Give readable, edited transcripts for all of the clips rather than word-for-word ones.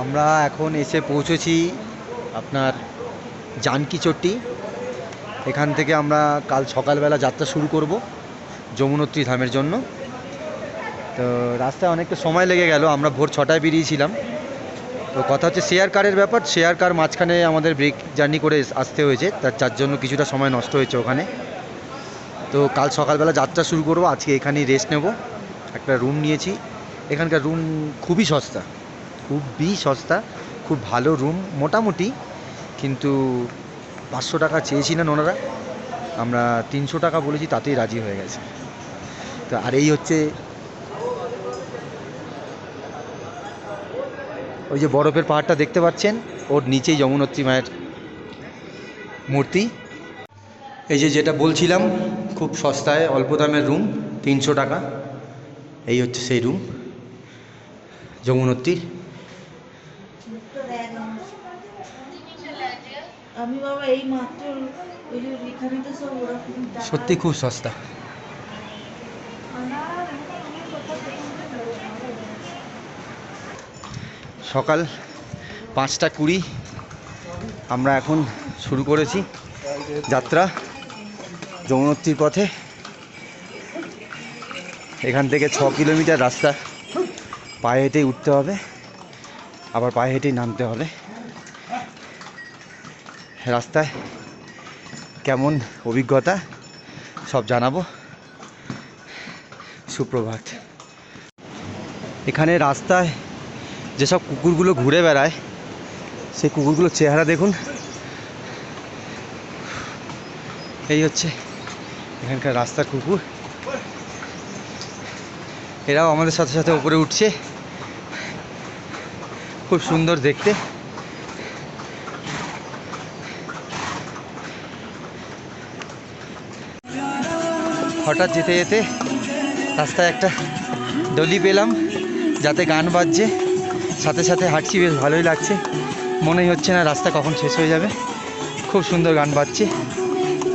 আমরা এখন এসে পৌঁছেছি আপনার জানকী চট্টি। এখান থেকে আমরা কাল সকালবেলা যাত্রা শুরু করব যমুনোত্রী ধামের জন্য। তো রাস্তায় অনেকটা সময় লেগে গেল, আমরা ভোর 6টায় বেরিয়েছিলাম। তো কথা হচ্ছে শেয়ার কারের ব্যাপার, শেয়ার কার মাঝখানে আমাদের ব্রেক জার্নি করে আসতে হয়েছে, যার জন্য কিছুটা সময় নষ্ট হয়েছে ওখানে। তো কাল সকালবেলা যাত্রা শুরু করব, আজকে এখানেই রেস্ট নেব। একটা রুম নিয়েছি, এখানকার রুম খুবই সস্তা, খুব ভালো রুম মোটামুটি। কিন্তু 500 টাকা চেয়েছিলেন ওনারা, আমরা 300 টাকা বলেছি, তাতেই রাজি হয়ে গেছে। তো আর এই হচ্ছে ওই যে বরফের পাহাড়টা দেখতে পাচ্ছেন, ওর নিচেই যমুনোত্রী মায়ের মূর্তি। এই যে যেটা বলছিলাম, খুব সস্তায় অল্প দামের রুম, 300 টাকা। এই হচ্ছে সেই রুম যমুনোত্রীর। আমি বাবা এই মাত্র এখানে তো সব ওরকম সত্যি খুব সস্তা। সকাল 5টা 20 আমরা এখন শুরু করেছি যাত্রা যমুনোত্রীর পথে। এখান থেকে 6 কিলোমিটার রাস্তা, পায়ে হেঁটেই উঠতে হবে, আবার পায়ে হেঁটেই নামতে হবে। রাস্তায় কেমন অভিজ্ঞতা সব জানাবো। সুপ্রভাত। এখানে রাস্তায় যেসব কুকুরগুলো ঘুরে বেড়ায়, সেই কুকুরগুলোর চেহারা দেখুন। এই হচ্ছে এখানকার রাস্তার কুকুর, এরাও আমাদের সাথে সাথে উপরে উঠছে, খুব সুন্দর দেখতে। হঠাৎ যেতে যেতে রাস্তায় একটা ডলি পেলাম, যাতে গান বাজছে, সাথে সাথে হাঁটছি, বেশ ভালোই লাগছে। মনেই হচ্ছে না রাস্তা কখন শেষ হয়ে যাবে, খুব সুন্দর গান বাজছে।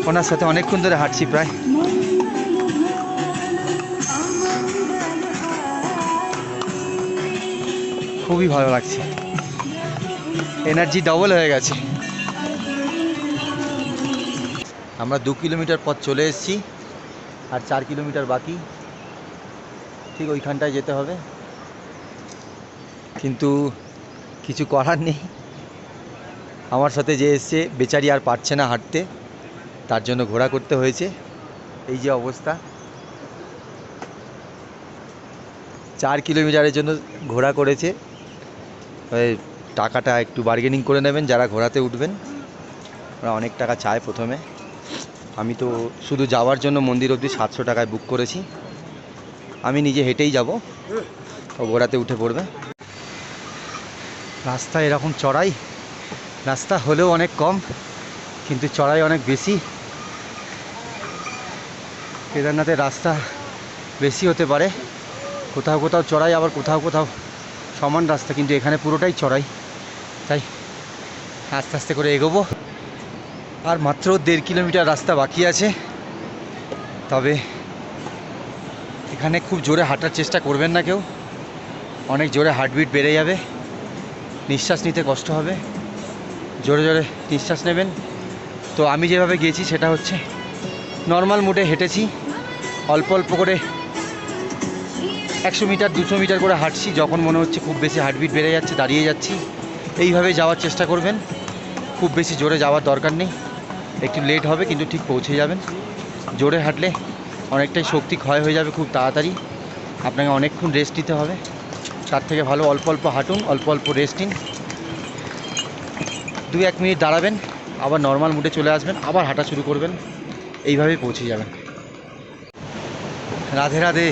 ওনার সাথে অনেকক্ষণ ধরে হাঁটছি, প্রায় খুবই ভালো লাগছে, এনার্জি ডবল হয়ে গেছে। আমরা 2 কিলোমিটার পথ চলে এসেছি, আর 4 কিলোমিটার বাকি, ঠিক ওইখানটায় যেতে হবে। কিন্তু কিছু করার নেই, আমার সাথে যে এসছে বেচারি আর পারছে না হাঁটতে, তার জন্য ঘোড়া করতে হয়েছে। এই যে অবস্থা, 4 কিলোমিটারের জন্য ঘোড়া করেছে। টাকাটা একটু বার্গেনিং করে নেবেন যারা ঘোড়াতে উঠবেন, ওরা অনেক টাকা চায় প্রথমে। আমি তো শুধু যাওয়ার জন্য মন্দির অবধি 700 টাকায় বুক করেছি, আমি নিজে হেঁটেই যাব, ও ঘোড়াতে উঠে পড়বে। রাস্তা এরকম চড়াই, রাস্তা হলেও অনেক কম, কিন্তু চড়াই অনেক বেশি। কেদারনাথের রাস্তা বেশি হতে পারে, কোথাও কোথাও চড়াই, আবার কোথাও কোথাও সমান রাস্তা, কিন্তু এখানে পুরোটাই চড়াই। তাই আস্তে আস্তে করে এগোবো। আর মাত্র 1.5 কিলোমিটার রাস্তা বাকি আছে। তবে এখানে খুব জোরে হাঁটার চেষ্টা করবেন না কেউ, অনেক জোরে হার্টবিট বেড়ে যাবে, নিঃশ্বাস নিতে কষ্ট হবে, জোরে জোরে নিঃশ্বাস নেবেন। তো আমি যেভাবে গিয়েছি সেটা হচ্ছে নর্মাল মোডে হেঁটেছি, অল্প অল্প করে 100 মিটার 200 মিটার করে হাঁটছি। যখন মনে হচ্ছে খুব বেশি হার্টবিট বেড়ে যাচ্ছে, দাঁড়িয়ে যাচ্ছি। এইভাবে যাওয়ার চেষ্টা করবেন, খুব বেশি জোরে যাওয়ার দরকার নেই, একটু লেট হবে কিন্তু ঠিক পৌঁছে যাবেন। জোরে হাঁটলে অনেকটাই শক্তি ক্ষয় হয়ে যাবে খুব তাড়াতাড়ি, আপনাকে অনেকক্ষণ রেস্ট নিতে হবে। তার থেকে ভালো অল্প অল্প হাঁটুন, অল্প অল্প রেস্ট নিন, 2-1 মিনিট দাঁড়াবেন, আবার নর্মাল মুডে চলে আসবেন, আবার হাঁটা শুরু করবেন, এইভাবেই পৌঁছে যাবেন। রাধে রাধে।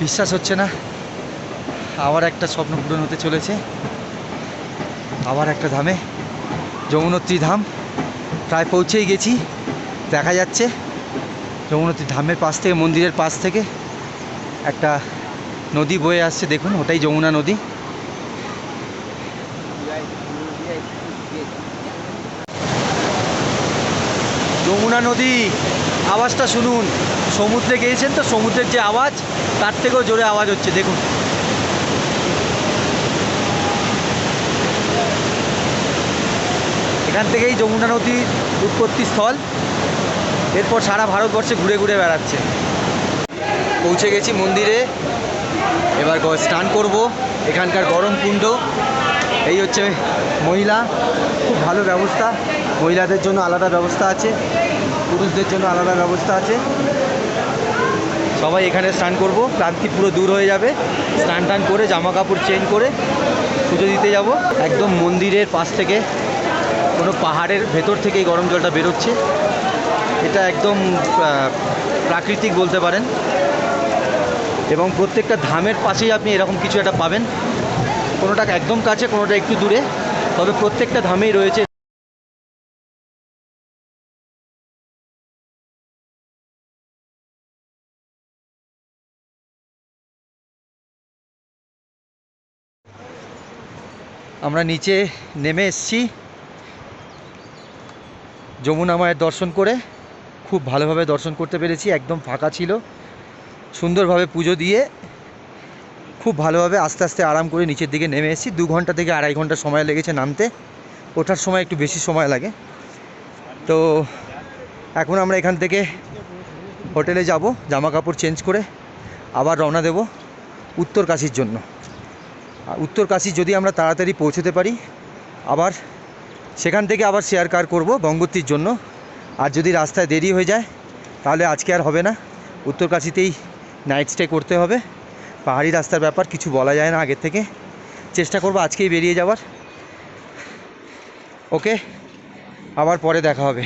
বিশ্বাস হচ্ছে না, আবার একটা স্বপ্ন পূরণ হতে চলেছে, আবার একটা ধামে, যমুনোত্রী ধাম। প্রায় পৌঁছেই গেছি, দেখা যাচ্ছে যমুনোত্রী ধামের পাশ থেকে, মন্দিরের পাশ থেকে একটা নদী বয়ে আসছে, দেখুন ওটাই যমুনা নদী। যমুনা নদী, আওয়াজটা শুনুন। সমুদ্রে গিয়েছেন তো, সমুদ্রের যে আওয়াজ, তার থেকেও জোরে আওয়াজ হচ্ছে, দেখুন। এখান থেকেই যমুনা নদীর উৎপত্তি স্থল। এরপর সারা ভারতবর্ষে ঘুরে ঘুরে বেড়াচ্ছে। পৌঁছে গেছি মন্দিরে, এবার স্নান করব। এখানকার গরম কুণ্ড, এই হচ্ছে মহিলা, খুব ভালো ব্যবস্থা। মহিলাদের জন্য আলাদা ব্যবস্থা আছে, পুরুষদের জন্য আলাদা ব্যবস্থা আছে। সবাই এখানে স্নান করব, ক্লান্তি পুরো দূর হয়ে যাবে। স্নান টান করে জামা কাপড় চেঞ্জ করে পুজো দিতে যাব। একদম মন্দিরের পাশ থেকে, কোনো পাহাড়ের ভেতর থেকে এই গরম জলটা বেরোচ্ছে। এটা একদম প্রাকৃতিক বলতে পারেন। এবং প্রত্যেকটা ধামের পাশেই আপনি এরকম কিছু একটা পাবেন। কোনোটা একদম কাছে, কোনোটা একটু দূরে, তবে প্রত্যেকটা ধামেই রয়েছে। আমরা নিচে নেমে এসেছি যমুনা মায়ের দর্শন করে। খুব ভালোভাবে দর্শন করতে পেরেছি, একদম ফাঁকা ছিল। সুন্দরভাবে পুজো দিয়ে খুব ভালোভাবে আস্তে আস্তে আরাম করে নিচের দিকে নেমে এসেছি। 2 ঘন্টা থেকে 2.5 ঘন্টা সময় লেগেছে নামতে, ওঠার সময় একটু বেশি সময় লাগে। তো এখন আমরা এখান থেকে হোটেলে যাব, জামা কাপড় চেঞ্জ করে আবার রওনা দেব উত্তরকাশীর জন্য। আর উত্তরকাশী যদি আমরা তাড়াতাড়ি পৌঁছতে পারি, আবার সেখান থেকে আবার শেয়ার কার করব গঙ্গোত্রীর জন্য। আর যদি রাস্তায় দেরি হয়ে যায় তাহলে আজকে আর হবে না, উত্তরকাশীতেই নাইট স্টে করতে হবে। পাহাড়ি রাস্তার ব্যাপার, কিছু বলা যায় না আগের থেকে। চেষ্টা করব আজকেই বেরিয়ে যাওয়ার। ওকে, আবার পরে দেখা হবে।